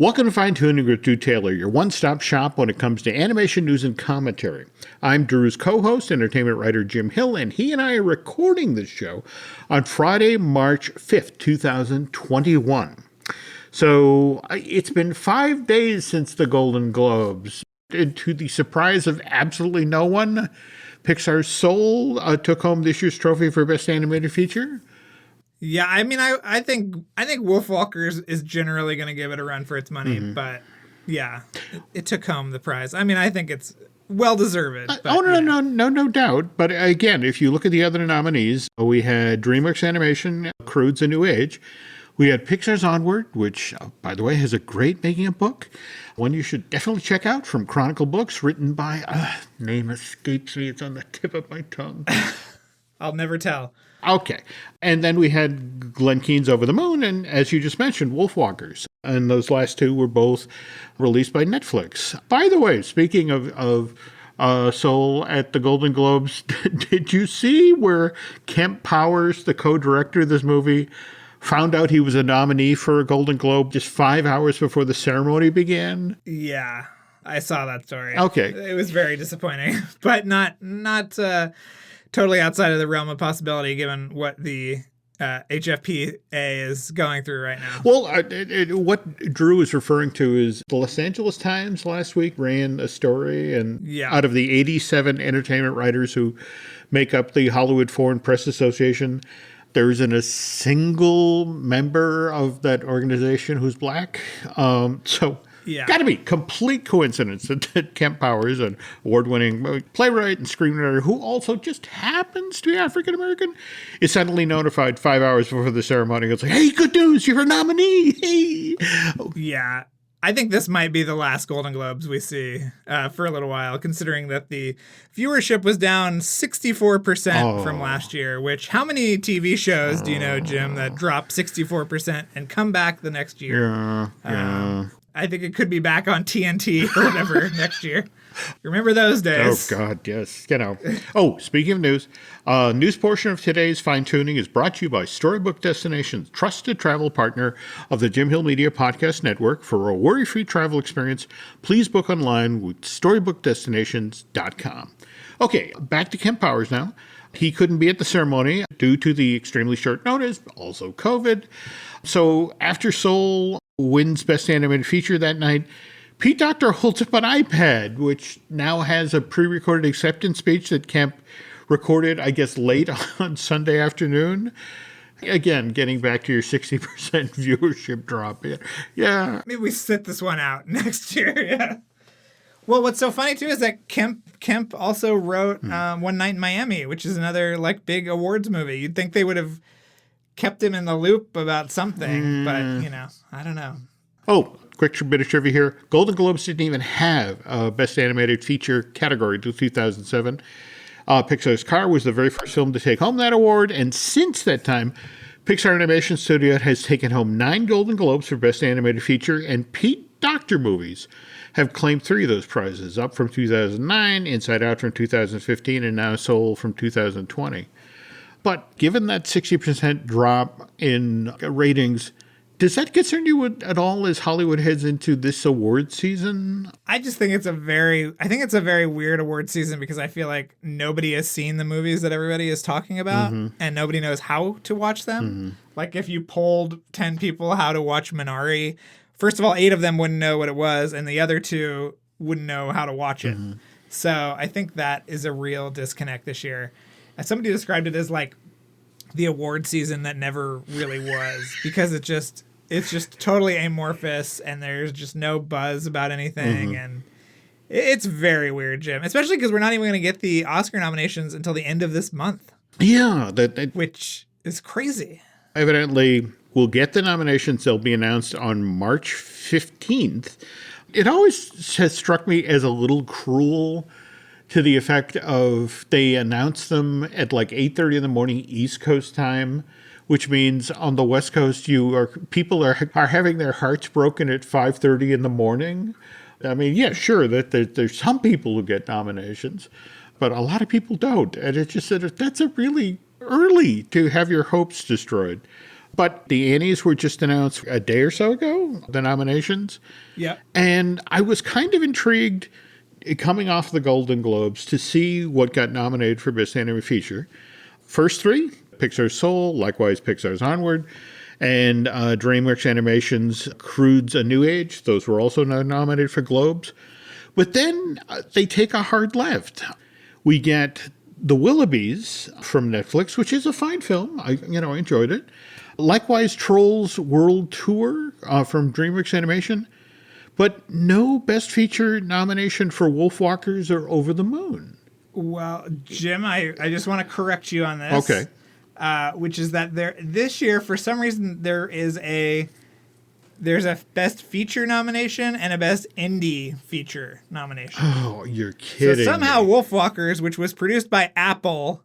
Welcome to Fine Tuning with Drew Taylor, your one-stop shop when it comes to animation news and commentary. I'm Drew's co-host, entertainment writer Jim Hill, and he and I are recording this show on Friday, March 5th, 2021. So it's been 5 days since the Golden Globes. And to the surprise of absolutely no one, Pixar's Soul took home this year's trophy for Best Animated Feature. Yeah, I mean, I think Wolfwalkers is generally going to give it a run for its money, but yeah, it took home the prize. I mean, I think it's well deserved. No doubt. But again, if you look at the other nominees, we had DreamWorks Animation, Crude's A New Age. We had Pixar's Onward, which, by the way, has a great making of book. One you should definitely check out from Chronicle Books, written by, name escapes me, it's on the tip of my tongue. I'll never tell. Okay. And then we had Glenn Keane's Over the Moon, and as you just mentioned, Wolfwalkers. And those last two were both released by Netflix. By the way, speaking of Soul at the Golden Globes, did you see where Kemp Powers, the co-director of this movie, found out he was a nominee for a Golden Globe just 5 hours before the ceremony began? Yeah, I saw that story. Okay. It was very disappointing, but not totally outside of the realm of possibility given what the HFPA is going through right now. Well, what Drew is referring to is the Los Angeles Times last week ran a story, and out of the 87 entertainment writers who make up the Hollywood Foreign Press Association, there isn't a single member of that organization who's black. Got to be complete coincidence that Kemp Powers, an award-winning playwright and screenwriter who also just happens to be African-American, is suddenly notified 5 hours before the ceremony. It's like, hey, good news, you're a nominee. Hey. Yeah, I think this might be the last Golden Globes we see for a little while, considering that the viewership was down 64% from last year, which how many TV shows do you know, Jim, that drop 64% and come back the next year? Yeah. I think it could be back on TNT or whatever next year. Remember those days? Oh, God, yes. Speaking of news, news portion of today's Fine Tuning is brought to you by Storybook Destinations, trusted travel partner of the Jim Hill Media Podcast Network. For a worry-free travel experience, please book online with StorybookDestinations.com. Okay, back to Kemp Powers now. He couldn't be at the ceremony due to the extremely short notice, also COVID. So after Soul wins Best Animated Feature that night, Pete Docter holds up an iPad, which now has a pre-recorded acceptance speech that Kemp recorded, I guess, late on Sunday afternoon. Again, getting back to your 60% viewership drop. Yeah. Maybe we sit this one out next year, yeah. Well, what's so funny, too, is that Kemp also wrote One Night in Miami, which is another, big awards movie. You'd think they would have kept him in the loop about something, but, I don't know. Oh, quick bit of trivia here. Golden Globes didn't even have a Best Animated Feature category until 2007. Pixar's Car was the very first film to take home that award, and since that time, Pixar Animation Studio has taken home 9 Golden Globes for Best Animated Feature, and Pete Docter movies have claimed 3 of those prizes, Up from 2009, Inside Out from 2015, and now Soul from 2020. But given that 60% drop in ratings, does that concern you at all as Hollywood heads into this award season? I just think it's a very weird award season because I feel like nobody has seen the movies that everybody is talking about and nobody knows how to watch them. Like if you polled 10 people how to watch Minari, first of all, 8 of them wouldn't know what it was and the other 2 wouldn't know how to watch it. So I think that is a real disconnect this year. Somebody described it as like the award season that never really was because it's just totally amorphous and there's just no buzz about anything. And it's very weird, Jim, especially because we're not even going to get the Oscar nominations until the end of this month. Yeah. Which is crazy. Evidently, we'll get the nominations. They'll be announced on March 15th. It always has struck me as a little cruel to the effect of they announce them at 8:30 in the morning East Coast time, which means on the West Coast people are having their hearts broken at 5:30 in the morning. I mean, yeah, sure that there's some people who get nominations, but a lot of people don't, and it's just that's a really early to have your hopes destroyed. But the Annies were just announced a day or so ago, the nominations. Yep. And I was kind of intrigued coming off the Golden Globes to see what got nominated for Best Animated Feature. First three, Pixar's Soul, likewise Pixar's Onward, and DreamWorks Animation's Crude's A New Age. Those were also nominated for Globes. But then they take a hard left. We get The Willoughbys from Netflix, which is a fine film. I enjoyed it. Likewise, Trolls World Tour from DreamWorks Animation. But no Best Feature nomination for Wolfwalkers or Over the Moon. Well, Jim, I just want to correct you on this. Okay. Which is that this year, for some reason, there's a Best Feature nomination and a Best Indie Feature nomination. Oh, you're kidding. So somehow me. Wolfwalkers, which was produced by Apple,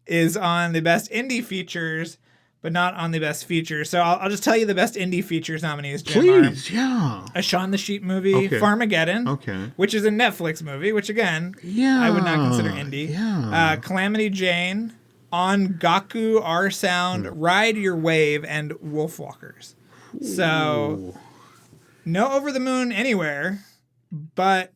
is on the Best Indie Features, but not on the Best Feature. So I'll just tell you the Best Indie Features nominees, Jim. Please, yeah. A Shaun the Sheep movie, Okay. Farmageddon, Okay. which is a Netflix movie, which again, Yeah. I would not consider indie. Yeah. Calamity Jane, On Gaku, R Sound, Ride Your Wave, and Wolfwalkers. So, no Over the Moon anywhere, but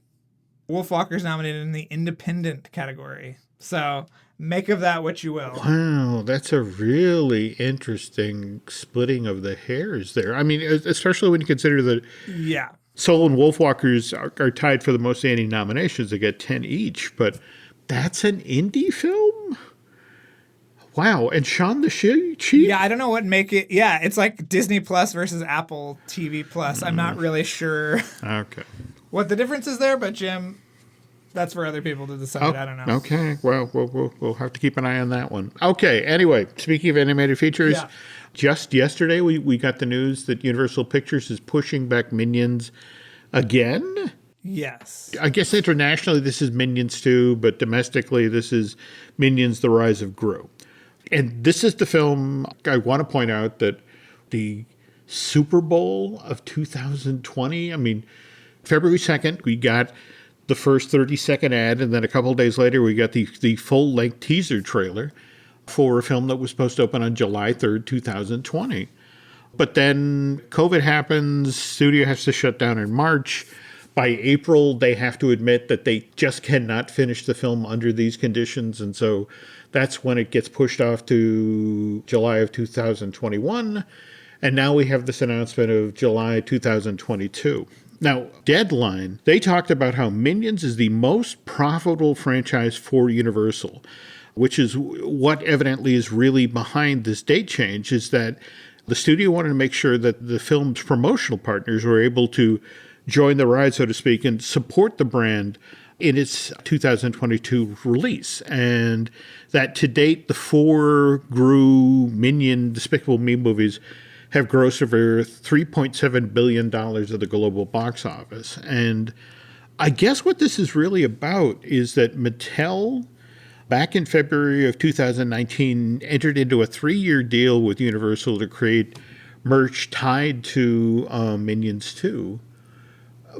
Wolfwalkers nominated in the independent category. So, make of that what you will. Wow, that's a really interesting splitting of the hairs there. I mean, especially when you consider that Yeah. Soul and Wolfwalkers are tied for the most Annie nominations. They get 10 each, but that's an indie film? Wow, and Shaun the Sheep? Yeah, I don't know what make it. Yeah, it's like Disney Plus versus Apple TV Plus. I'm not really sure Okay. what the difference is there, but Jim, that's for other people to decide. I don't know. Okay, well, we'll have to keep an eye on that one. Okay, anyway, speaking of animated features, Yeah. just yesterday we got the news that Universal Pictures is pushing back Minions again. Yes. I guess internationally this is Minions 2, but domestically this is Minions: The Rise of Gru. And this is the film, I want to point out that the Super Bowl of 2020, I mean, February 2nd, we got the first 30-second ad, and then a couple of days later we got the full-length teaser trailer for a film that was supposed to open on July 3rd, 2020. But then COVID happens, studio has to shut down in March. By April, they have to admit that they just cannot finish the film under these conditions, and so that's when it gets pushed off to July of 2021. And now we have this announcement of July 2022. Now, Deadline, they talked about how Minions is the most profitable franchise for Universal, which is what evidently is really behind this date change, is that the studio wanted to make sure that the film's promotional partners were able to join the ride, so to speak, and support the brand in its 2022 release. And that to date, the 4 Gru, Minion, Despicable Me movies have grossed over $3.7 billion of the global box office. And I guess what this is really about is that Mattel, back in February of 2019, entered into a 3-year deal with Universal to create merch tied to Minions 2.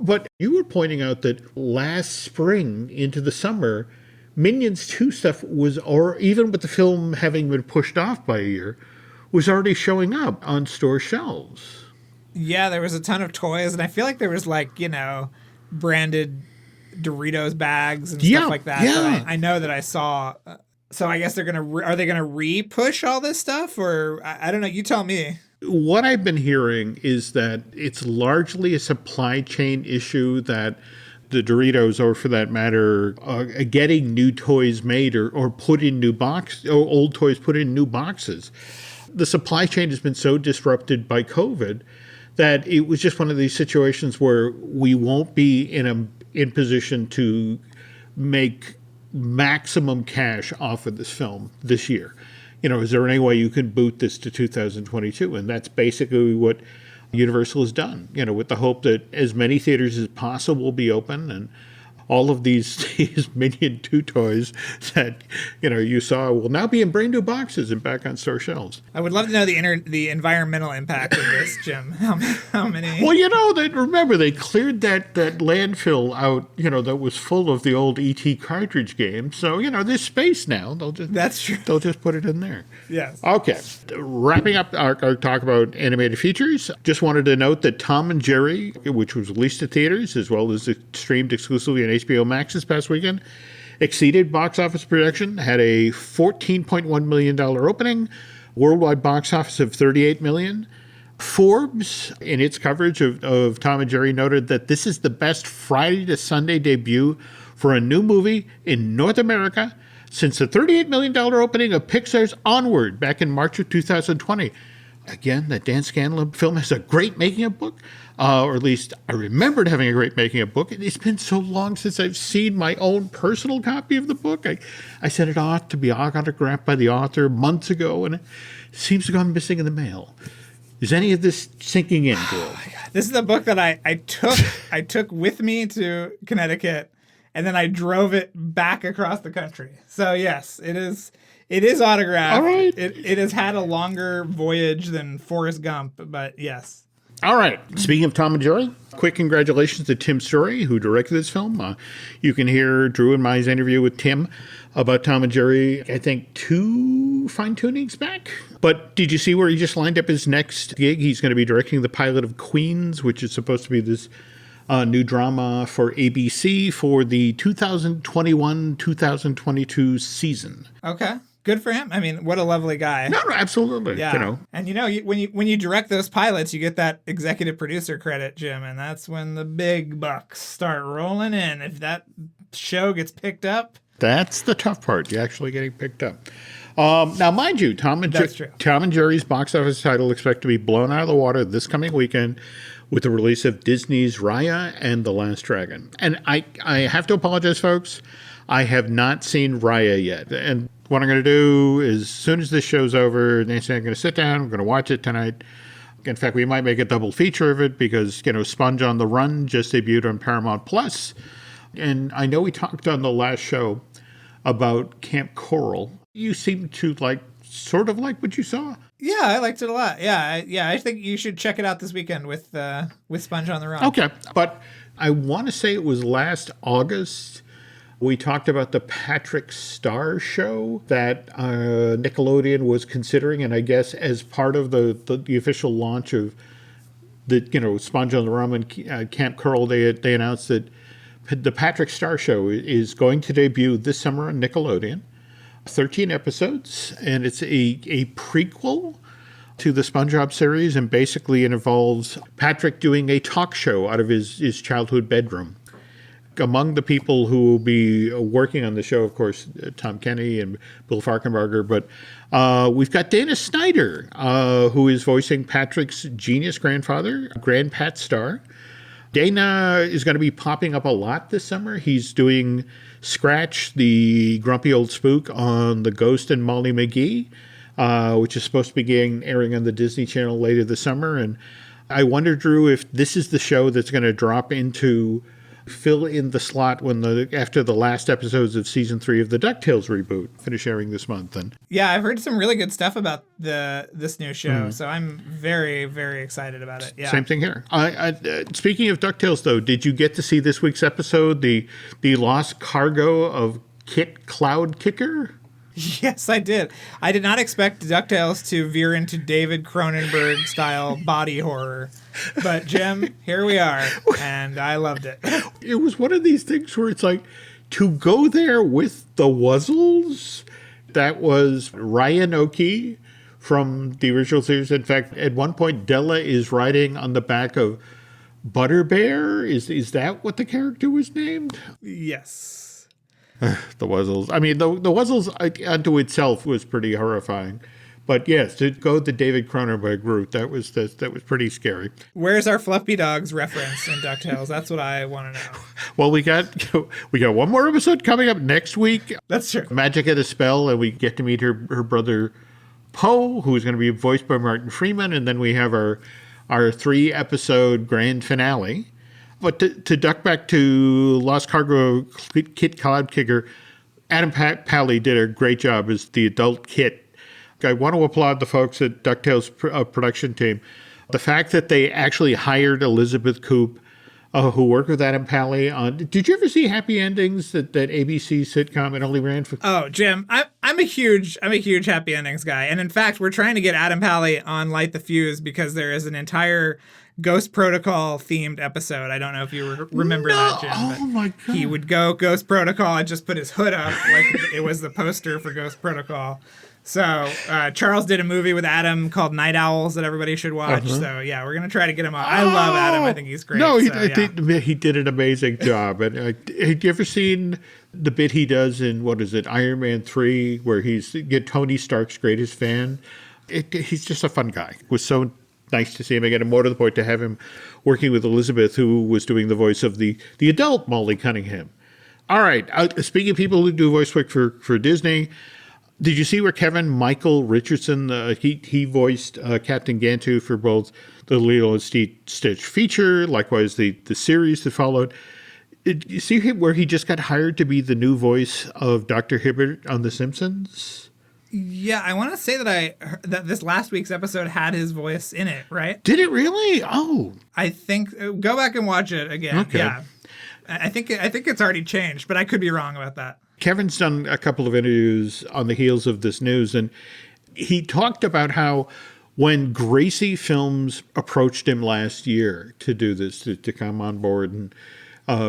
But you were pointing out that last spring into the summer, Minions 2 stuff was, or even with the film having been pushed off by a year, was already showing up on store shelves. Yeah, there was a ton of toys, and I feel like there was branded Doritos bags and stuff like that. Yeah. That I know that I saw. So I guess are they gonna re-push all this stuff, or I don't know. You tell me. What I've been hearing is that it's largely a supply chain issue, that the Doritos, or for that matter, getting new toys made or put in new boxes, or old toys put in new boxes. The supply chain has been so disrupted by COVID that it was just one of these situations where we won't be in position to make maximum cash off of this film this year. Is there any way you can boot this to 2022? And that's basically what Universal has done, with the hope that as many theaters as possible will be open, and all of these Minion 2 toys that, you saw will now be in brand new boxes and back on store shelves. I would love to know the environmental impact of this, Jim. How many? Well, remember they cleared that landfill out, that was full of the old ET cartridge game. So, there's space now. That's true. They'll just put it in there. Yes. Okay. Wrapping up our talk about animated features, just wanted to note that Tom and Jerry, which was released to theaters as well as streamed exclusively on HBO Max this past weekend, exceeded box office projection, had a $14.1 million opening, worldwide box office of $38 million. Forbes, in its coverage of Tom and Jerry, noted that this is the best Friday to Sunday debut for a new movie in North America since the $38 million opening of Pixar's Onward back in March of 2020. Again, that Dan Scanlon film has a great making-of book, or at least I remembered having a great making-of book. It's been so long since I've seen my own personal copy of the book. I sent it off to be autographed by the author months ago, and it seems to have gone missing in the mail. Is any of this sinking in, Joel? Oh, this is the book that I took with me to Connecticut, and then I drove it back across the country. So yes, it is autographed. All right. It has had a longer voyage than Forrest Gump, but yes. All right. Speaking of Tom and Jerry, quick congratulations to Tim Story, who directed this film. You can hear Drew and my interview with Tim about Tom and Jerry, I think 2 fine-tunings back. But did you see where he just lined up his next gig? He's going to be directing the pilot of Queens, which is supposed to be this new drama for ABC for the 2021-2022 season. Okay. Good for him. I mean, what a lovely guy. No, absolutely. Yeah. And when you direct those pilots, you get that executive producer credit, Jim, and that's when the big bucks start rolling in. If that show gets picked up, that's the tough part. You're actually getting picked up. Now, mind you, Tom and Jerry's box office title expect to be blown out of the water this coming weekend with the release of Disney's Raya and the Last Dragon. And I have to apologize, folks. I have not seen Raya yet. And what I'm going to do is, as soon as this show's over, Nancy and I'm going to sit down. I'm going to watch it tonight. In fact, we might make a double feature of it because, Sponge on the Run just debuted on Paramount Plus. And I know we talked on the last show about Camp Coral. You seem to sort of like what you saw. Yeah, I liked it a lot. Yeah, I think you should check it out this weekend with Sponge on the Run. Okay, but I want to say it was last August we talked about the Patrick Star show that Nickelodeon was considering, and I guess as part of the official launch of the Sponge on the Run and Camp Coral, they announced that the Patrick Star show is going to debut this summer on Nickelodeon. 13 episodes, and it's a prequel to the SpongeBob series, and basically it involves Patrick doing a talk show out of his childhood bedroom. Among the people who will be working on the show, of course, Tom Kenny and Bill Falkenberger, but we've got Dana Snyder, who is voicing Patrick's genius grandfather, Grandpat Star. Dana is going to be popping up a lot this summer. He's doing Scratch, the grumpy old spook, on The Ghost and Molly McGee, which is supposed to be airing on the Disney Channel later this summer. And I wonder, Drew, if this is the show that's going to drop into fill in the slot after the last episodes of season 3 of the DuckTales reboot finish airing this month. And yeah, I've heard some really good stuff about this new show, so I'm very, very excited about it. Yeah, same thing here. Speaking of DuckTales, though, did you get to see this week's episode, the lost cargo of Kit Cloud Kicker? Yes, I did. I did not expect DuckTales to veer into David Cronenberg style body horror. But Jim, here we are, and I loved it. It was one of these things where it's like, to go there with the Wuzzles, that was Ryan Oki from the original series. In fact, at one point, Della is riding on the back of Butterbear. Is that what the character was named? Yes. The Wuzzles. I mean, the Wuzzles unto itself was pretty horrifying. But yes, to go the David Cronenberg route, that was pretty scary. Where's our Fluffy Dogs reference in DuckTales? That's what I want to know. Well, we got one more episode coming up next week. That's true. Magic at a Spell, and we get to meet her brother Poe, who's going to be voiced by Martin Freeman, and then we have our 3-episode grand finale. But to duck back to Lost Cargo Kit Cloudkicker, Adam Pally did a great job as the adult Kit. I want to applaud the folks at DuckTales production team. The fact that they actually hired Elizabeth Coop, who worked with Adam Pally on. Did you ever see Happy Endings, that ABC sitcom? It only ran for. Oh, Jim, I'm a huge Happy Endings guy, and in fact, we're trying to get Adam Pally on Light the Fuse because there is an entire Ghost Protocol themed episode. I don't know if you remember that, Jim. Oh my God. He would go Ghost Protocol and just put his hood up like it was the poster for Ghost Protocol. So Charles did a movie with Adam called Night Owls that everybody should watch. So yeah, we're gonna try to get him on. I love Adam. I think he's great. No, So, he did an amazing job. And have you ever seen the bit he does in, what is it, Iron Man 3, where he's Tony Stark's greatest fan? He's just a fun guy. It was so nice to see him again, and more to the point, to have him working with Elizabeth, who was doing the voice of the adult Molly Cunningham. All right, speaking of people who do voice work for Disney, did you see where Kevin Michael Richardson, he voiced Captain Gantu for both the Lilo and Stitch feature, likewise the series that followed? Did you see where he just got hired to be the new voice of Dr. Hibbert on The Simpsons? yeah, I want to say that this last week's episode had his voice in it, right? Did it really? Oh, I think go back and watch it again. Okay. Yeah, I think it's already changed, but I could be wrong about that. Kevin's done a couple of interviews on the heels of this news, and he talked about how when Gracie Films approached him last year to do this, to come on board and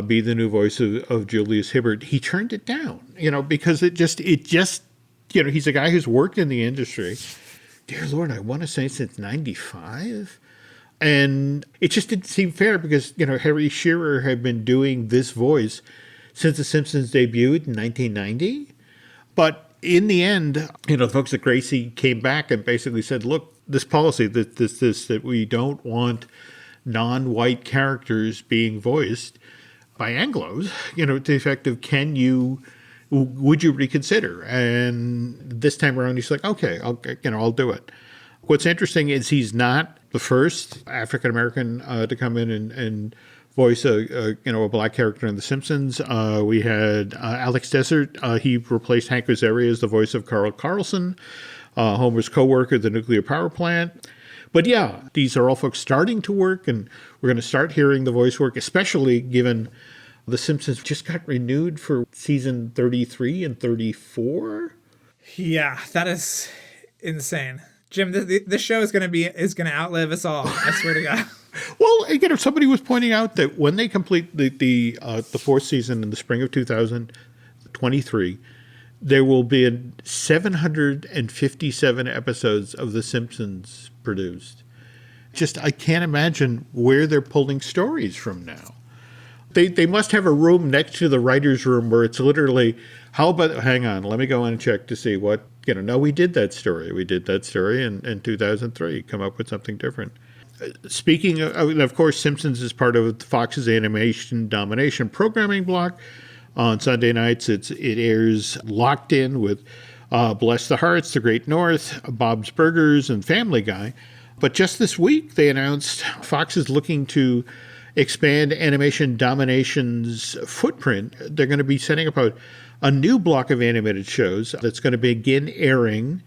be the new voice of Julius Hibbert, he turned it down, because it just, he's a guy who's worked in the industry. Dear Lord, I want to say since 95. And it just didn't seem fair because, Harry Shearer had been doing this voice since The Simpsons debuted in 1990. But in the end, the folks at Gracie came back and basically said, look, this policy, that we don't want non-white characters being voiced by Anglos, to the effect of, would you reconsider? And this time around, he's like, okay, I'll do it. What's interesting is he's not the first African-American to come in and voice a black character in The Simpsons. We had Alex Desert. He replaced Hank Azaria as the voice of Carl Carlson, Homer's co-worker at the nuclear power plant. But yeah, these are all folks starting to work, and we're going to start hearing the voice work, especially given The Simpsons just got renewed for season 33 and 34. Yeah, that is insane. Jim, this show is going to outlive us all. I swear to God. Well, somebody was pointing out that when they complete the fourth season in the spring of 2023, there will be 757 episodes of The Simpsons produced. Just, I can't imagine where they're pulling stories from now. They must have a room next to the writer's room where it's literally, hang on, let me go in and check to see what, no, we did that story. We did that story in 2003, come up with something different. Speaking of course, Simpsons is part of Fox's Animation Domination programming block. On Sunday nights, it airs Locked In with Bless the Hearts, The Great North, Bob's Burgers, and Family Guy. But just this week, they announced Fox is looking to expand Animation Domination's footprint. They're going to be setting up a new block of animated shows that's going to begin airing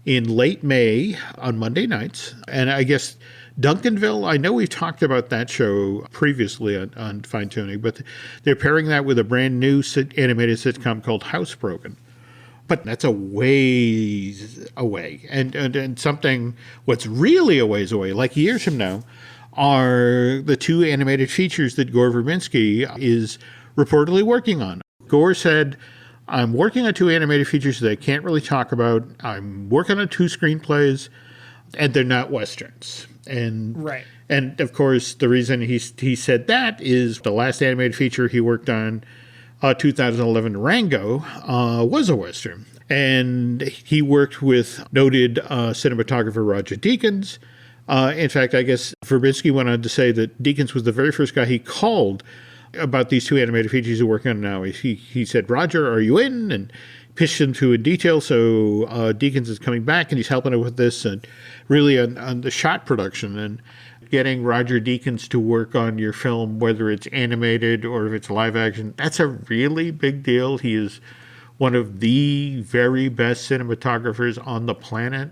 in late May on Monday nights. And I guess Duncanville, I know we've talked about that show previously on Fine Tuning, but they're pairing that with a brand new animated sitcom called Housebroken. But that's a ways away. And something, what's really a ways away, like years from now, are the two animated features that Gore Verbinski is reportedly working on. Gore said, I'm working on two animated features that I can't really talk about. I'm working on two screenplays, and they're not Westerns. And right. And of course, the reason he said that is the last animated feature he worked on, 2011 Rango, was a Western. And he worked with noted cinematographer Roger Deakins. In fact, I guess Verbinski went on to say that Deakins was the very first guy he called about these two animated features he's working on now. He said, Roger, are you in? And pitched him to in detail. So Deakins is coming back and he's helping him with this and really on the shot production. And getting Roger Deakins to work on your film, whether it's animated or if it's live action, that's a really big deal. He is one of the very best cinematographers on the planet.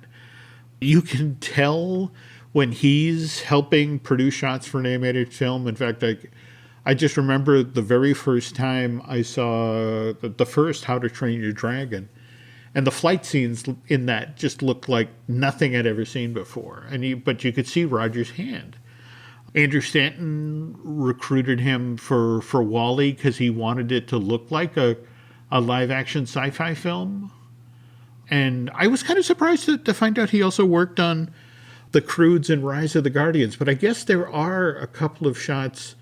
You can tell when he's helping produce shots for an animated film. In fact, I just remember the very first time I saw the first How to Train Your Dragon, and the flight scenes in that just looked like nothing I'd ever seen before. But you could see Roger's hand. Andrew Stanton recruited him for WALL-E because he wanted it to look like a live-action sci-fi film. And I was kind of surprised to find out he also worked on The Croods and Rise of the Guardians. But I guess there are a couple of shots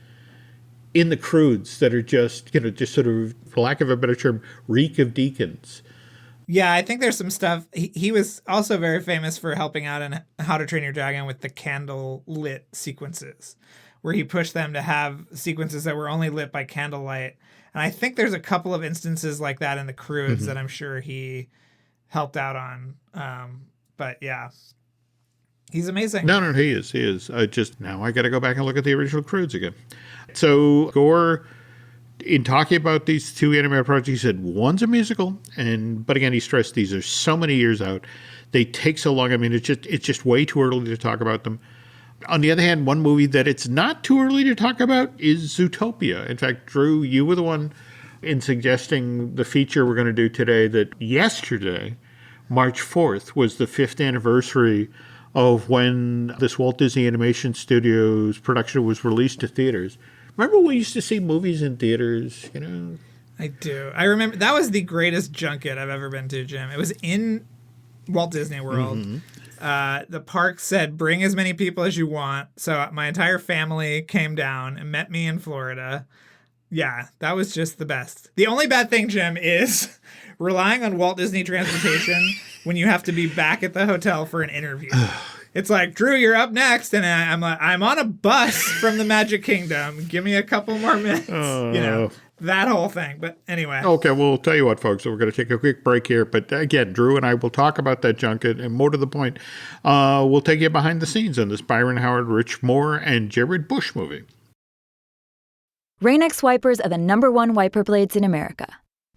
in The Croods that are just sort of, for lack of a better term, reek of Deakins. Yeah, I think there's some stuff. He was also very famous for helping out in How to Train Your Dragon with the candle lit sequences, where he pushed them to have sequences that were only lit by candlelight. And I think there's a couple of instances like that in The Croods that I'm sure he helped out on. But yeah, he's amazing. No, he is. Just now I got to go back and look at the original Croods again. So Gore, in talking about these two animated projects, he said one's a musical, but again, he stressed these are so many years out. They take so long. I mean, it's just way too early to talk about them. On the other hand, one movie that it's not too early to talk about is Zootopia. In fact, Drew, you were the one in suggesting the feature we're going to do today, that yesterday, March 4th, was the 5th anniversary of when this Walt Disney Animation Studios production was released to theaters. Remember we used to see movies in theaters, I do. I remember that was the greatest junket I've ever been to, Jim. It was in Walt Disney World. The park said, bring as many people as you want. So my entire family came down and met me in Florida. Yeah, that was just the best. The only bad thing, Jim, is relying on Walt Disney transportation when you have to be back at the hotel for an interview. It's like, Drew, you're up next. And I'm like, I'm on a bus from the Magic Kingdom. Give me a couple more minutes. That whole thing. But anyway. Okay, well, tell you what, folks. So we're going to take a quick break here. But again, Drew and I will talk about that junket. And more to the point, we'll take you behind the scenes on this Byron Howard, Rich Moore, and Jared Bush movie. Rain-X wipers are the #1 wiper blades in America.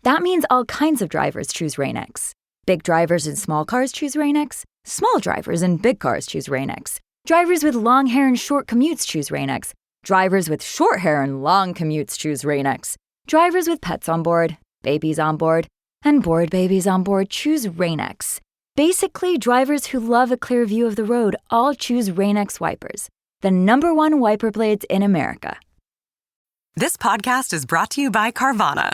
That means all kinds of drivers choose Rain-X. Big drivers in small cars choose Rain-X. Small drivers in big cars choose Rain-X. Drivers with long hair and short commutes choose Rain-X. Drivers with short hair and long commutes choose Rain-X. Drivers with pets on board, babies on board, and bored babies on board choose Rain-X. Basically, drivers who love a clear view of the road all choose Rain-X wipers, the #1 wiper blades in America. This podcast is brought to you by Carvana.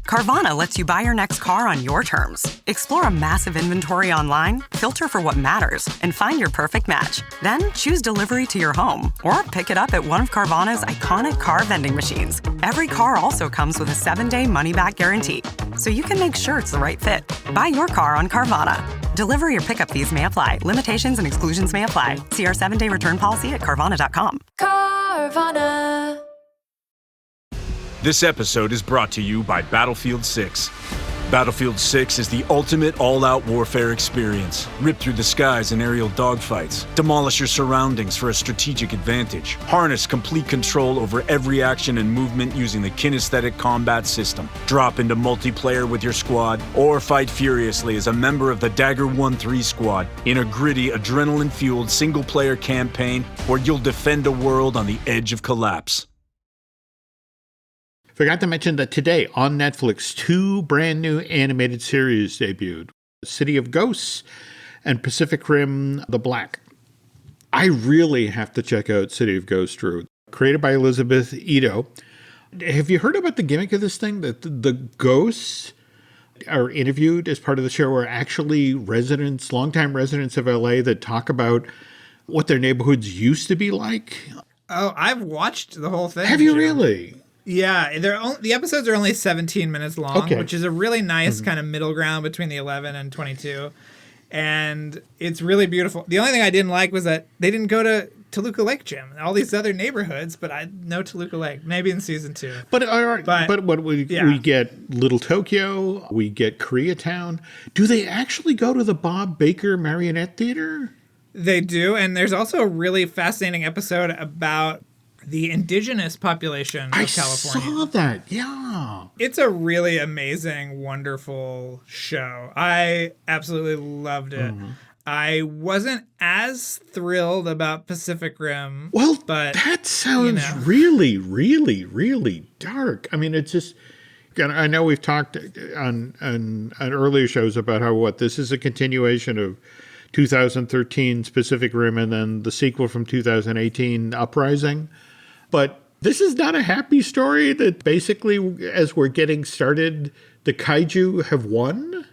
Carvana lets you buy your next car on your terms. Explore a massive inventory online, filter for what matters, and find your perfect match. Then choose delivery to your home or pick it up at one of Carvana's iconic car vending machines. Every car also comes with a 7-day money-back guarantee, so you can make sure it's the right fit. Buy your car on Carvana. Delivery or pickup fees may apply. Limitations and exclusions may apply. See our 7-day return policy at Carvana.com. Carvana. This episode is brought to you by Battlefield 6. Battlefield 6 is the ultimate all-out warfare experience. Rip through the skies in aerial dogfights. Demolish your surroundings for a strategic advantage. Harness complete control over every action and movement using the kinesthetic combat system. Drop into multiplayer with your squad, or fight furiously as a member of the Dagger 1-3 squad in a gritty, adrenaline-fueled single-player campaign where you'll defend a world on the edge of collapse. Forgot to mention that today on Netflix, 2 brand new animated series debuted. City of Ghosts and Pacific Rim The Black. I really have to check out City of Ghosts, Drew. Created by Elizabeth Ito. Have you heard about the gimmick of this thing? That the ghosts are interviewed as part of the show are actually residents, longtime residents of LA that talk about what their neighborhoods used to be like. Oh, I've watched the whole thing. Have you Jim. really? Yeah, the episodes are only 17 minutes long, which is a really nice kind of middle ground between the 11 and 22. And it's really beautiful. The only thing I didn't like was that they didn't go to Toluca Lake, Jim. All these other neighborhoods, but no Toluca Lake. Maybe in season 2. But all right, but what we get Little Tokyo, we get Koreatown. Do they actually go to the Bob Baker Marionette Theater? They do. And there's also a really fascinating episode about the indigenous population of California. I saw that. Yeah. It's a really amazing, wonderful show. I absolutely loved it. I wasn't as thrilled about Pacific Rim. Well, but that sounds really, really, really dark. I mean, it's just, I know we've talked on earlier shows about how this is a continuation of 2013's Pacific Rim and then the sequel from 2018, Uprising. But this is not a happy story that basically, as we're getting started, the kaiju have won.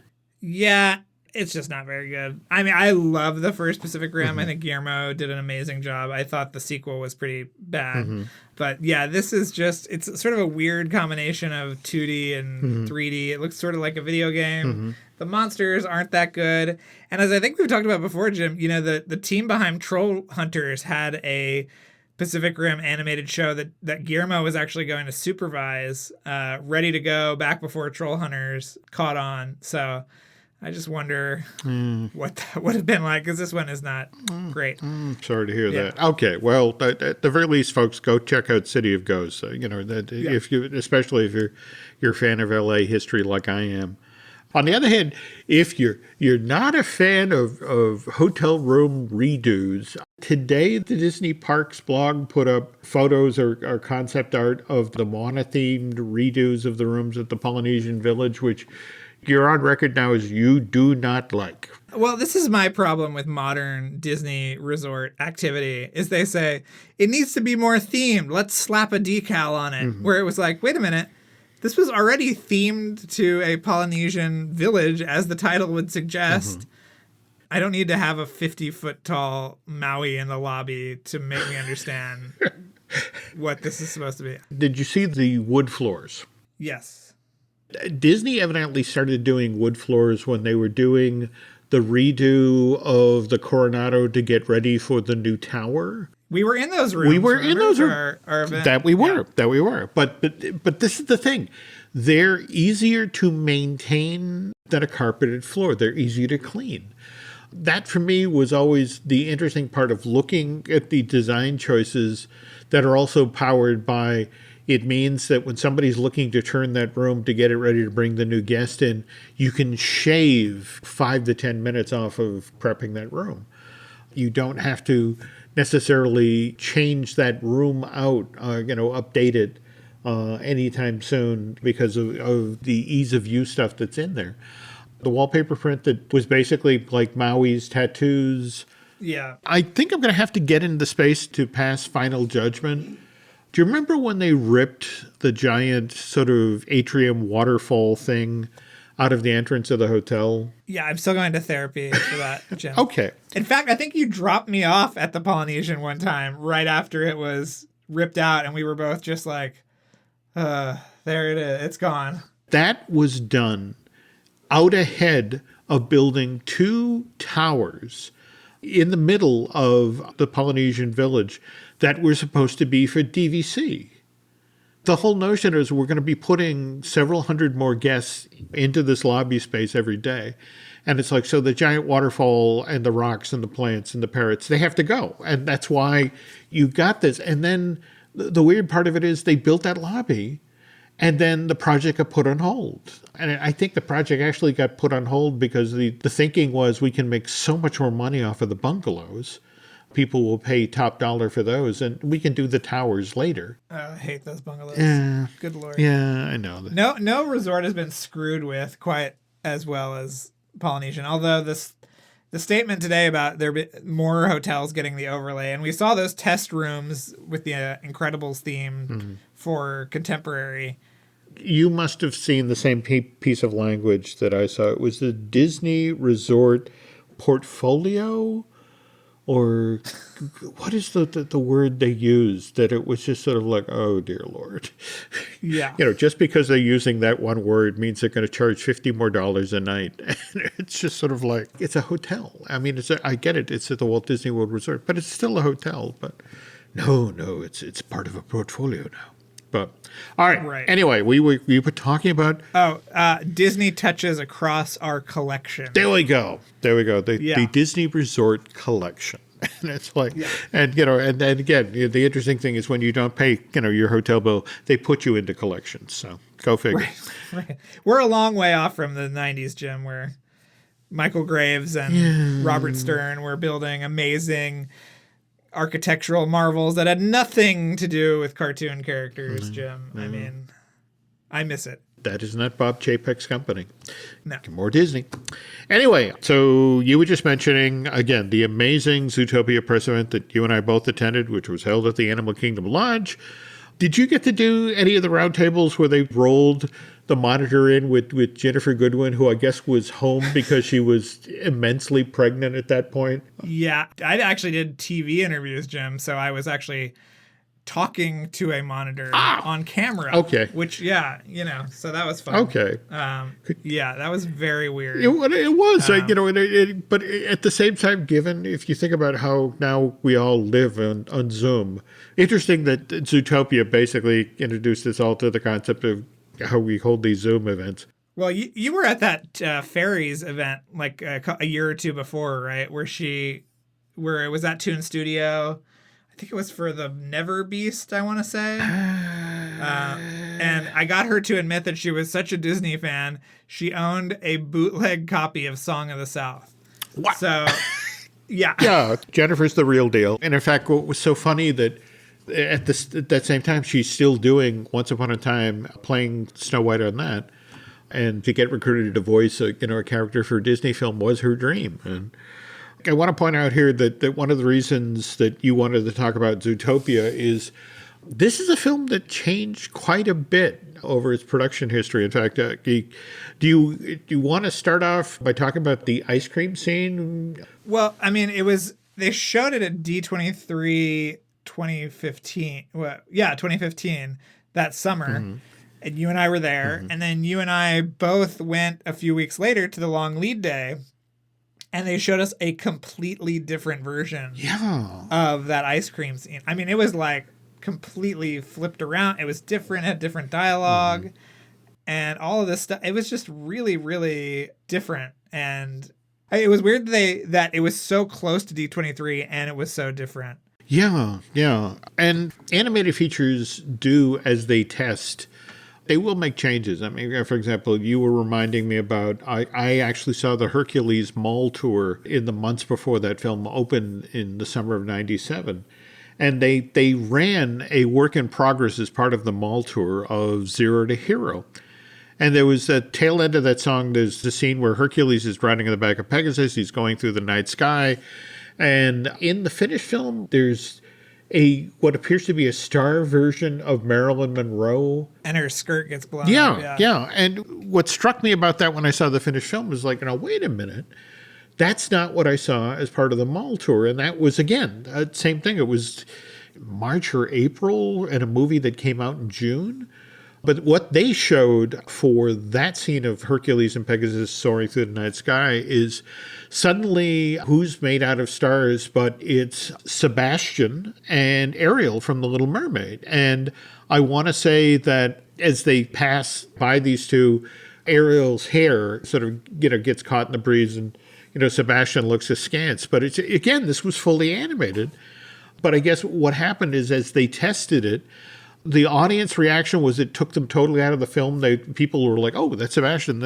Yeah, it's just not very good. I mean, I love the first Pacific Rim. I think Guillermo did an amazing job. I thought the sequel was pretty bad. But yeah, this is just, it's sort of a weird combination of 2D and 3D. It looks sort of like a video game. The monsters aren't that good. And as I think we've talked about before, Jim, the team behind Troll Hunters had a Pacific Rim animated show that Guillermo was actually going to supervise, ready to go back before Troll Hunters caught on. So I just wonder what that would have been like, because this one is not great. Sorry to hear that. Okay, well, at the very least, folks, go check out City of Ghosts. If you, especially if you're a fan of LA history like I am. On the other hand, if you're not a fan of hotel room redos, today the Disney Parks blog put up photos or concept art of the Moana-themed redos of the rooms at the Polynesian Village, which you're on record now as you do not like. Well, this is my problem with modern Disney resort activity, is they say, it needs to be more themed. Let's slap a decal on it. Where it was like, wait a minute. This was already themed to a Polynesian village, as the title would suggest. I don't need to have a 50-foot tall Maui in the lobby to make me understand what this is supposed to be. Did you see the wood floors? Yes. Disney evidently started doing wood floors when they were doing the redo of the Coronado to get ready for the new tower. We were in those rooms. We were in those rooms. Our event. That we were. But this is the thing. They're easier to maintain than a carpeted floor. They're easier to clean. That, for me, was always the interesting part of looking at the design choices that are also powered by, it means that when somebody's looking to turn that room to get it ready to bring the new guest in, you can shave 5 to 10 minutes off of prepping that room. You don't have to necessarily change that room out, update it anytime soon because of the ease of use stuff that's in there. The wallpaper print that was basically like Maui's tattoos. Yeah. I think I'm going to have to get into space to pass final judgment. Do you remember when they ripped the giant sort of atrium waterfall thing out of the entrance of the hotel? Yeah, I'm still going to therapy for that, Jim. Okay. In fact, I think you dropped me off at the Polynesian one time right after it was ripped out, and we were both just like, there it is. It's gone. That was done out ahead of building 2 towers in the middle of the Polynesian Village that were supposed to be for DVC. The whole notion is we're going to be putting several hundred more guests into this lobby space every day. And it's like, so the giant waterfall and the rocks and the plants and the parrots, they have to go. And that's why you got this. And then the weird part of it is they built that lobby and then the project got put on hold. And I think the project actually got put on hold because the thinking was we can make so much more money off of the bungalows. People will pay top dollar for those, and we can do the towers later. I hate those bungalows. Yeah. Good Lord. Yeah, I know. No resort has been screwed with quite as well as Polynesian, although the statement today about there be more hotels getting the overlay, and we saw those test rooms with the Incredibles theme for contemporary. You must have seen the same piece of language that I saw. It was the Disney Resort Portfolio, or what is the word they used, that it was just sort of like, oh, dear Lord. Yeah. Just because they're using that one word means they're going to charge $50 more a night. And it's just sort of like, it's a hotel. I mean, I get it. It's at the Walt Disney World Resort, but it's still a hotel. But no, it's part of a portfolio now. But all right. Right. Anyway, we were talking about. Disney touches across our collection. There we go. The Disney Resort Collection. And it's like, and again, the interesting thing is when you don't pay, your hotel bill, they put you into collections. So go figure. Right. We're a long way off from the 90s, Jim, where Michael Graves and Robert Stern were building amazing architectural marvels that had nothing to do with cartoon characters, Jim. I mean, I miss it. That is not Bob Chapek's company. No. More Disney. Anyway, so you were just mentioning, again, the amazing Zootopia press event that you and I both attended, which was held at the Animal Kingdom Lodge. Did you get to do any of the roundtables where they rolled the monitor in with Jennifer Goodwin, who I guess was home because she was immensely pregnant at that point? Yeah, I actually did TV interviews, Jim, so I was actually talking to a monitor on camera. Okay. Which, so that was fun. Okay. That was very weird. It was, but at the same time, given if you think about how now we all live on Zoom, interesting that Zootopia basically introduced us all to the concept of how we hold these Zoom events. Well, you were at that Fairies event like a year or two before, right? Where it was at Toon Studio. I think it was for the Never Beast, I want to say. And I got her to admit that she was such a Disney fan, she owned a bootleg copy of Song of the South. What? So, yeah. Yeah, Jennifer's the real deal. And in fact, what was so funny that at that same time, she's still doing Once Upon a Time, playing Snow White on that. And to get recruited to voice a character for a Disney film was her dream. And I want to point out here that one of the reasons that you wanted to talk about Zootopia is this is a film that changed quite a bit over its production history. In fact, do you want to start off by talking about the ice cream scene? Well, I mean, they showed it at D23 2015. Well, 2015, that summer. Mm-hmm. And you and I were there. Mm-hmm. And then you and I both went a few weeks later to the long lead day. And they showed us a completely different version of that ice cream scene. I mean, it was like completely flipped around. It was different, had different dialogue, and all of this stuff. It was just really, really different. And it was weird that it was so close to D23 and it was so different. Yeah. And animated features do as they test. They will make changes. I mean, for example, you were reminding me about, I actually saw the Hercules Mall tour in the months before that film opened in the summer of 97. And they ran a work in progress as part of the mall tour of Zero to Hero. And there was a tail end of that song. There's the scene where Hercules is riding on the back of Pegasus. He's going through the night sky. And in the finished film, there's what appears to be a star version of Marilyn Monroe. And her skirt gets blown up. Yeah. And what struck me about that when I saw the finished film was like, wait a minute. That's not what I saw as part of the mall tour. And that was, again, same thing. It was March or April in a movie that came out in June. But what they showed for that scene of Hercules and Pegasus soaring through the night sky is suddenly who's made out of stars, but it's Sebastian and Ariel from The Little Mermaid. And I want to say that as they pass by these two, Ariel's hair sort of, gets caught in the breeze and, Sebastian looks askance. But it's, again, this was fully animated. But I guess what happened is as they tested it, the audience reaction was it took them totally out of the film. People were like, "Oh, that's Sebastian.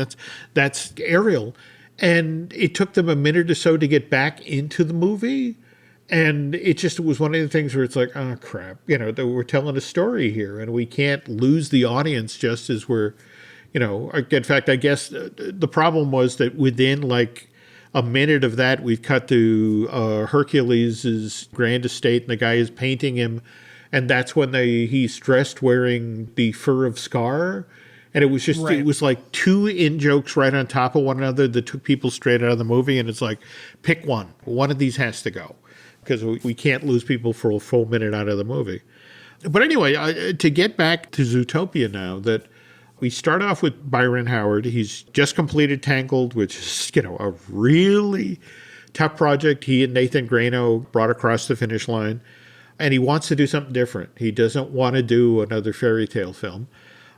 That's Ariel," and it took them a minute or so to get back into the movie. And it was one of the things where it's like, "Oh crap!" We're telling a story here, and we can't lose the audience just as we're, In fact, I guess the problem was that within like a minute of that, we've cut to Hercules' grand estate, and the guy is painting him. And that's when he's dressed wearing the fur of Scar. And it was just, It was like two in-jokes right on top of one another that took people straight out of the movie. And it's like, pick one. One of these has to go. Because we can't lose people for a full minute out of the movie. But anyway, to get back to Zootopia now, that we start off with Byron Howard. He's just completed Tangled, which is, a really tough project he and Nathan Grano brought across the finish line. and he wants to do something different. He doesn't want to do another fairy tale film.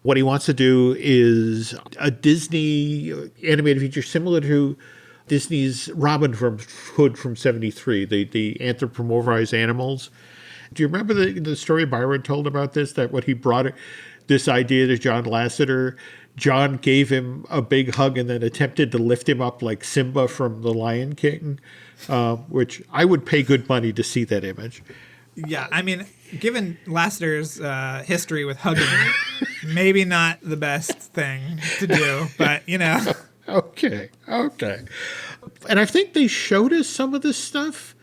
What he wants to do is a Disney animated feature similar to Disney's Robin Hood from 73, the anthropomorphized animals. Do you remember the story Byron told about this, that when he brought this idea to John Lasseter, John gave him a big hug and then attempted to lift him up like Simba from The Lion King, which I would pay good money to see that image. Yeah, I mean, given Lasseter's history with hugging, maybe not the best thing to do, but, you know. Okay. And I think they showed us some of this stuff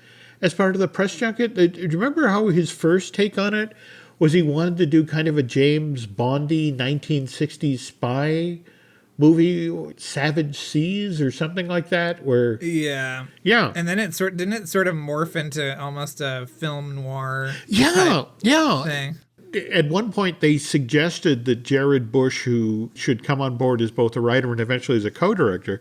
as part of the press junket. Do you remember how his first take on it was he wanted to do kind of a James Bondy 1960s spy movie, Savage Seas or something like that, where Yeah. And then didn't it sort of morph into almost a film noir thing? At one point, they suggested that Jared Bush, who should come on board as both a writer and eventually as a co-director,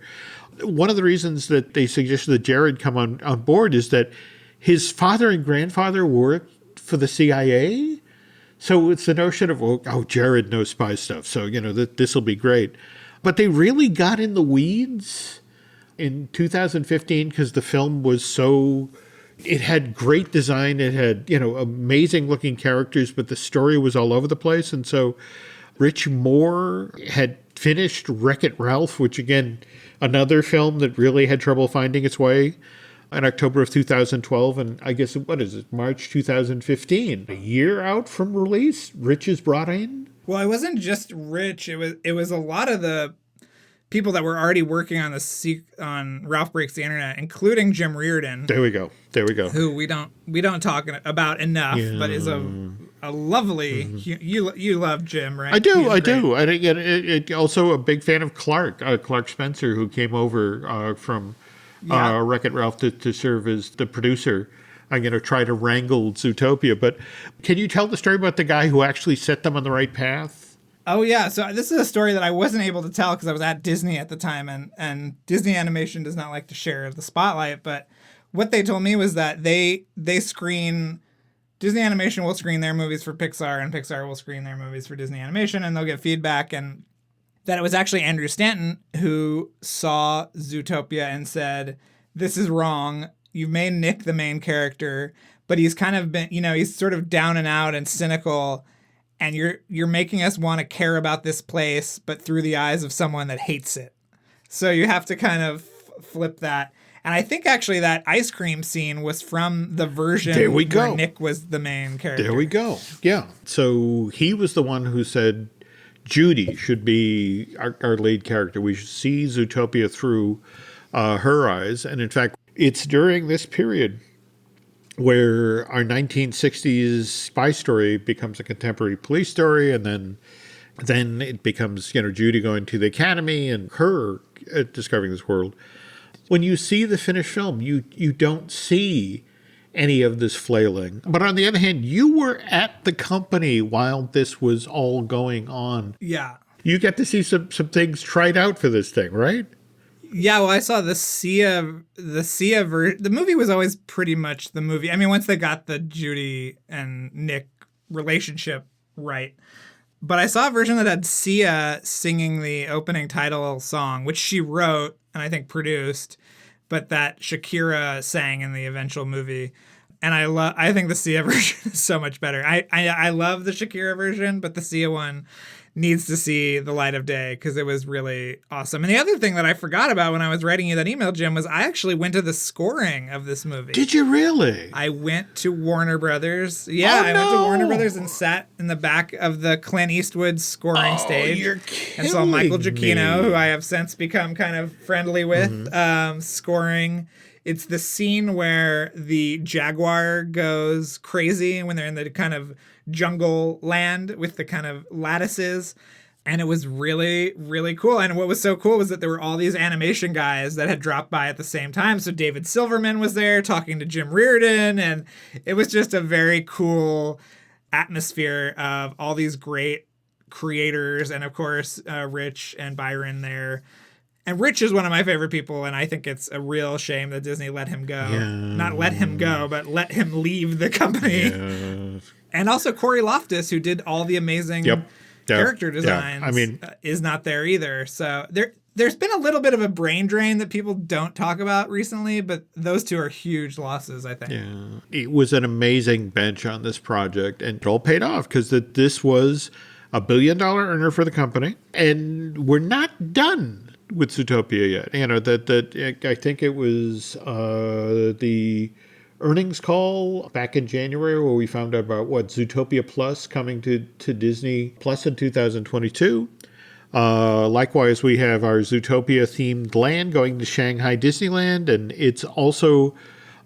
one of the reasons that they suggested that Jared come on board is that his father and grandfather worked for the CIA. So it's the notion of, Jared knows spy stuff, so, this will be great. But they really got in the weeds in 2015 because the film was so... It had great design. It had, amazing looking characters, but the story was all over the place. And so Rich Moore had finished Wreck-It Ralph, which, again, another film that really had trouble finding its way, in October of 2012. And I guess, March 2015. A year out from release, Rich is brought in. Well, it wasn't just Rich. It was a lot of the people that were already working on on Ralph Breaks the Internet, including Jim Reardon. There we go. Who we don't talk about enough, but is a lovely. You love Jim, right? I do. I think also a big fan of Clark Spencer, who came over from Wreck-It Ralph to serve as the producer. I'm going to try to wrangle Zootopia, but can you tell the story about the guy who actually set them on the right path? Oh, yeah. So this is a story that I wasn't able to tell because I was at Disney at the time, and Disney Animation does not like to share the spotlight. But what they told me was that they screen, Disney Animation will screen their movies for Pixar, and Pixar will screen their movies for Disney Animation, and they'll get feedback. And that it was actually Andrew Stanton who saw Zootopia and said, "This is wrong. You've made Nick the main character, but he's kind of been, he's sort of down and out and cynical. And you're making us want to care about this place, but through the eyes of someone that hates it. So you have to kind of flip that." And I think actually that ice cream scene was from the version where Nick was the main character. There we go. Yeah. So he was the one who said Judy should be our lead character. We should see Zootopia through her eyes. And in fact, it's during this period where our 1960s spy story becomes a contemporary police story, and then it becomes, Judy going to the academy and her discovering this world. When you see the finished film, you don't see any of this flailing. But on the other hand, you were at the company while this was all going on. Yeah. You get to see some things tried out for this thing, right? Yeah, well, I saw the Sia version. The movie was always pretty much the movie. I mean, once they got the Judy and Nick relationship right. But I saw a version that had Sia singing the opening title song, which she wrote and I think produced, but that Shakira sang in the eventual movie. And I think the Sia version is so much better. I love the Shakira version, but the Sia one needs to see the light of day because it was really awesome. And the other thing that I forgot about when I was writing you that email, Jim, was I actually went to the scoring of this movie. Did you really? I went to Warner Brothers. Yeah, I went to Warner Brothers and sat in the back of the Clint Eastwood scoring stage. You're kidding and saw Michael Giacchino, me. who I have since become kind of friendly with, scoring. It's the scene where the jaguar goes crazy when they're in the kind of jungle land with the kind of lattices. And it was really, really cool. And what was so cool was that there were all these animation guys that had dropped by at the same time. So David Silverman was there talking to Jim Reardon. And it was just a very cool atmosphere of all these great creators. And of course, Rich and Byron there. And Rich is one of my favorite people, and I think it's a real shame that Disney let him go. Yeah. Not let him go, but let him leave the company. Yeah. And also Corey Loftus, who did all the amazing character designs, I mean, is not there either. So there's been a little bit of a brain drain that people don't talk about recently, but those two are huge losses, I think. yeah, it was an amazing bench on this project, and it all paid off because this was a $1 billion earner for the company, and we're not done with Zootopia yet. You know, that I think it was the earnings call back in January where we found out about Zootopia Plus coming to Disney Plus in 2022. Likewise, we have our Zootopia-themed land going to Shanghai Disneyland, and it's also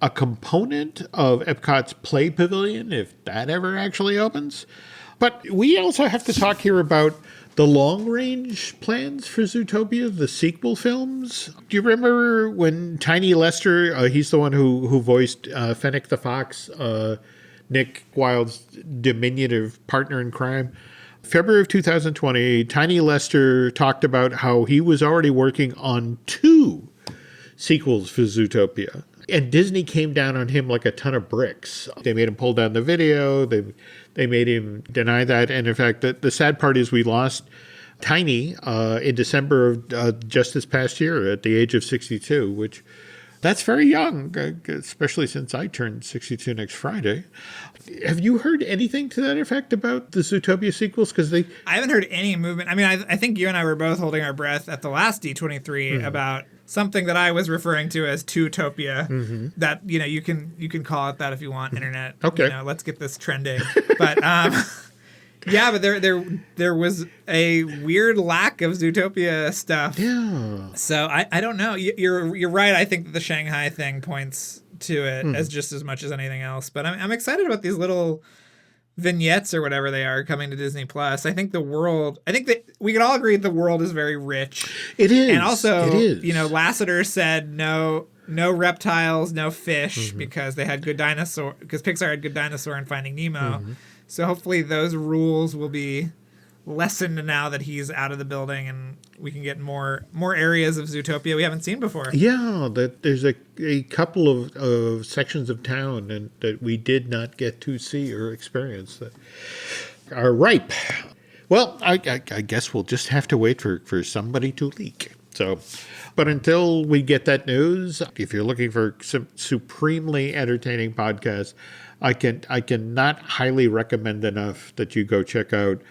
a component of Epcot's Play Pavilion, if that ever actually opens. But we also have to talk here about the long-range plans for Zootopia, the sequel films. Do you remember when Tiny Lester, he's the one who voiced Fennec the Fox, Nick Wilde's diminutive partner in crime? February of 2020, Tiny Lester talked about how he was already working on 2 sequels for Zootopia. And Disney came down on him like a ton of bricks. They made him pull down the video. They made him deny that. And in fact, the sad part is we lost Tiny in December of just this past year at the age of 62, which that's very young, especially since I turned 62 next Friday. Have you heard anything to that effect about the Zootopia sequels? Because I haven't heard any movement. I mean, I think you and I were both holding our breath at the last D23 about something that I was referring to as Tootopia. That, you know, you can call it that if you want, internet. Okay. You know, let's get this trending. But yeah, but there was a weird lack of Zootopia stuff. Yeah. So I don't know. You're right. I think that the Shanghai thing points to it as just as much as anything else. But I'm excited about these little vignettes or whatever they are coming to Disney Plus. I think that we could all agree the world is very rich. It is. And also, it is. you know, Lasseter said no reptiles, no fish because they had good dinosaur, because Pixar had good dinosaur in Finding Nemo. So hopefully those rules will be lessened now that he's out of the building and we can get more areas of Zootopia we haven't seen before. Yeah, that there's a couple of sections of town and that we did not get to see or experience that are ripe. Well, I guess we'll just have to wait for somebody to leak. So, but until we get that news, if you're looking for some supremely entertaining podcasts, I cannot highly recommend enough that you go check out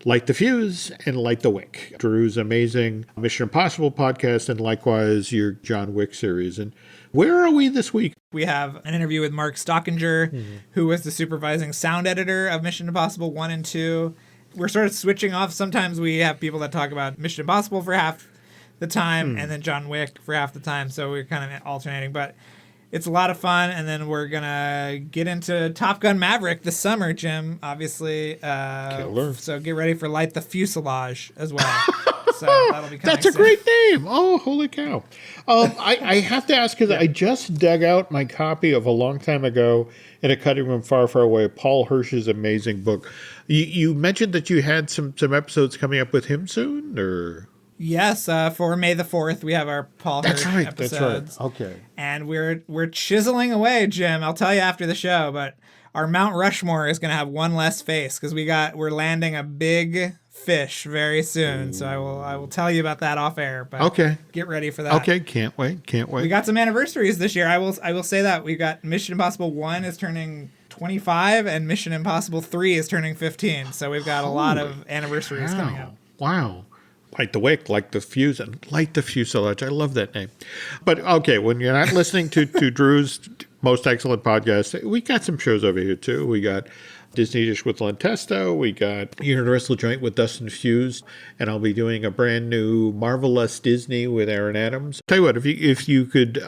Light the Fuse and Light the Wick, Drew's amazing Mission Impossible podcast, and likewise your John Wick series. And where are we this week? We have an interview with Mark Stockinger, who was the supervising sound editor of Mission Impossible 1 and 2. We're sort of switching off. Sometimes we have people that talk about Mission Impossible for half the time and then John Wick for half the time. So we're kind of alternating. But it's a lot of fun. And then we're going to get into Top Gun Maverick this summer, Jim, obviously. Killer. So get ready for Light the Fuselage as well. So that'll be coming That's a soon. great name. Oh, holy cow. I have to ask, because I just dug out my copy of a long time ago in a cutting room far, far away, Paul Hirsch's amazing book. You mentioned that you had some episodes coming up with him soon, or... Yes, for May the 4th, we have our Paul Hirsch episodes. That's right. Okay. And we're chiseling away, Jim. I'll tell you after the show, but our Mount Rushmore is going to have one less face because we're landing a big fish very soon. So I will tell you about that off air. But okay. Get ready for that. Okay, can't wait. We got some anniversaries this year. I will say that we got Mission Impossible 1 is turning 25 and Mission Impossible 3 is turning 15. So we've got a lot of anniversaries coming up. Wow. Light the Wick, Light the Fuse, and Light the Fuselage. I love that name. But okay, when you're not listening to Drew's most excellent podcast, we got some shows over here too. We got Disney Dish with Len Testo. We got Universal Joint with Dustin Fuse, and I'll be doing a brand new Marvelous Disney with Aaron Adams. Tell you what, if you could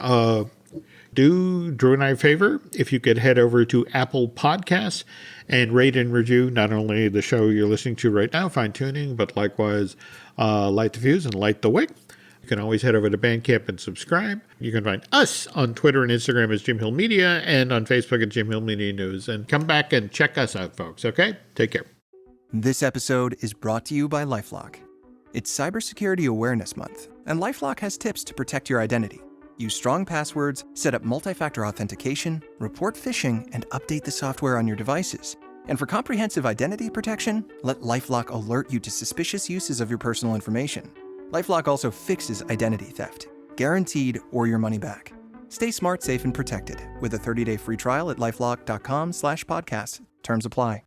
do Drew and I a favor, if you could head over to Apple Podcasts and rate and review not only the show you're listening to right now, Fine Tuning, but likewise Light the Fuse and Light the Wick. You can always head over to Bandcamp and subscribe. You can find us on Twitter and Instagram as Jim Hill Media and on Facebook at Jim Hill Media News. And come back and check us out, folks, okay? Take care. This episode is brought to you by LifeLock. It's Cybersecurity Awareness Month, and LifeLock has tips to protect your identity. Use strong passwords, set up multi-factor authentication, report phishing, and update the software on your devices. And for comprehensive identity protection, let LifeLock alert you to suspicious uses of your personal information. LifeLock also fixes identity theft, guaranteed or your money back. Stay smart, safe, and protected with a 30-day free trial at LifeLock.com/podcast. Terms apply.